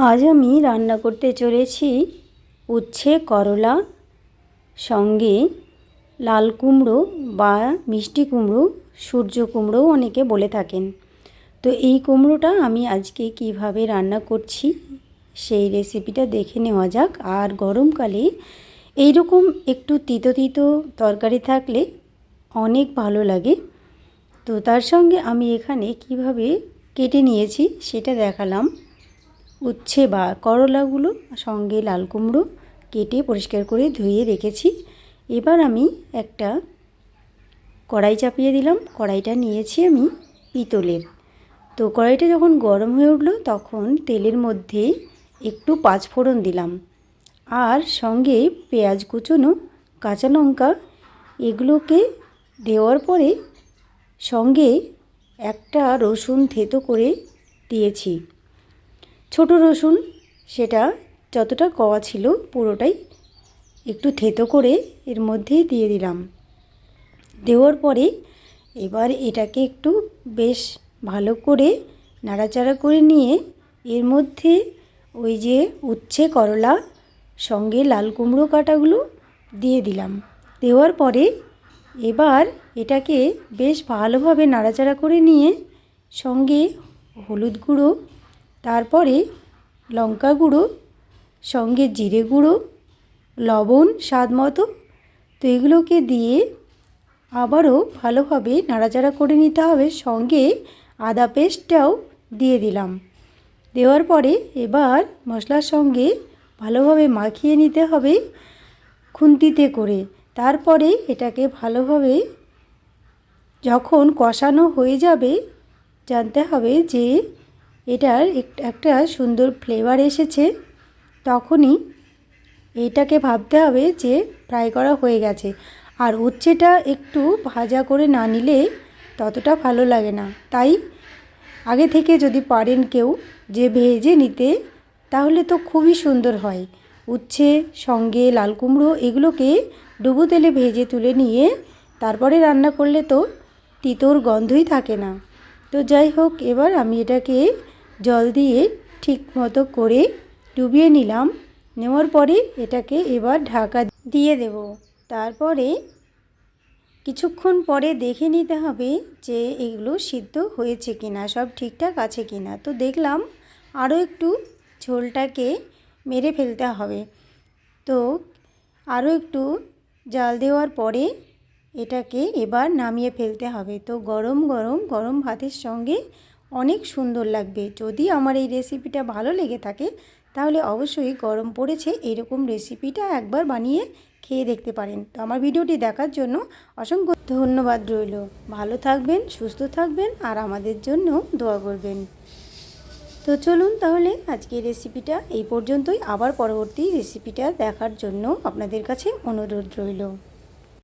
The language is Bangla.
আজ আমি রান্না করতে চলেছি উচ্ছে করলা সঙ্গে লাল কুমড়ো বা মিষ্টি কুমড়ো, সূর্য কুমড়োও অনেকে বলে থাকেন। তো এই কুমড়োটা আমি আজকে কিভাবে রান্না করছি সেই রেসিপিটা দেখে নেওয়া যাক। আর গরমকালে এই রকম একটু তিতো তিতো তরকারি থাকলে অনেক ভালো লাগে। তো তার সঙ্গে আমি এখানে কিভাবে কেটে নিয়েছি সেটা দেখালাম। উচ্ছে বা করলাগুলো সঙ্গে লাল কুমড়ো কেটে পরিষ্কার করে ধুয়ে রেখেছি। এবার আমি একটা কড়াই চাপিয়ে দিলাম। কড়াইটা নিয়েছি আমি পিতলের। তো কড়াইটা যখন গরম হয়ে উঠলো তখন তেলের মধ্যে একটু পাঁচফোড়ন দিলাম, আর সঙ্গে পেঁয়াজ কুচোনো, কাঁচা লঙ্কা এগুলোকে দেওয়ার পরে সঙ্গে একটা রসুন থেতো করে দিয়েছি। ছোট রসুন, সেটা যতটা কোয়া ছিল পুরোটাই একটু থেতো করে এর মধ্যেই দিয়ে দিলাম। দেওয়ার পরে এবার এটাকে একটু বেশ ভালো করে নাড়াচাড়া করে নিয়ে এর মধ্যে ওই যে উচ্ছে করলা সঙ্গে লাল কুমড়ো কাটাগুলো দিয়ে দিলাম। দেওয়ার পরে এবার এটাকে বেশ ভালোভাবে নাড়াচাড়া করে নিয়ে সঙ্গে হলুদ গুঁড়ো, তারপরে লঙ্কা গুঁড়ো, সঙ্গে জিরে গুঁড়ো, লবণ স্বাদ মতো, তো এগুলোকে দিয়ে আবারও ভালোভাবে নাড়াচাড়া করে নিতে হবে। সঙ্গে আদা পেস্টটাও দিয়ে দিলাম। দেওয়ার পরে এবার মশলার সঙ্গে ভালোভাবে মাখিয়ে নিতে হবে খুন্তিতে করে। তারপরে এটাকে ভালোভাবে যখন কষানো হয়ে যাবে জানতে হবে যে এটার একটা সুন্দর ফ্লেভার এসেছে, তখনই এইটাকে ভাবতে হবে যে ফ্রাই করা হয়ে গেছে। আর উচ্ছেটা একটু ভাজা করে না নিলে ততটা ভালো লাগে না, তাই আগে থেকে যদি পারেন কেউ যে ভেজে নিতে তাহলে তো খুবই সুন্দর হয়। উচ্ছে সঙ্গে লাল কুমড়ো এগুলোকে ডুবো তেলে ভেজে তুলে নিয়ে তারপরে রান্না করলে তো তিতোর গন্ধই থাকে না। তো যাই হোক, এবার আমি এটাকে জল দিয়ে ঠিক মতো করে ডুবিয়ে নিলাম। নেওয়ার পরে এটাকে এবার ঢাকা দিয়ে দেব। তারপরে কিছুক্ষণ পরে দেখে নিতে হবে যে এগুলো সিদ্ধ হয়েছে কিনা, সব ঠিকঠাক আছে কিনা। তো দেখলাম আরও একটু ঝোলটাকে মেরে ফেলতে হবে। তো আরও একটু জাল দেওয়ার পরে এটাকে এবার নামিয়ে ফেলতে হবে। তো গরম গরম গরম ভাতের সঙ্গে অনেক সুন্দর লাগবে। যদি আমার এই রেসিপিটা ভালো লেগে থাকে তাহলে অবশ্যই গরম পড়েছে এরকম রেসিপিটা একবার বানিয়ে খেয়ে দেখতে পারেন। তো আমার ভিডিওটি দেখার জন্য অসংখ্য ধন্যবাদ রইল। ভালো থাকবেন, সুস্থ থাকবেন আর আমাদের জন্য দোয়া করবেন। তো চলুন তাহলে আজকের রেসিপিটা এই পর্যন্তই। আবার পরবর্তী রেসিপিটা দেখার জন্য আপনাদের কাছে অনুরোধ রইল।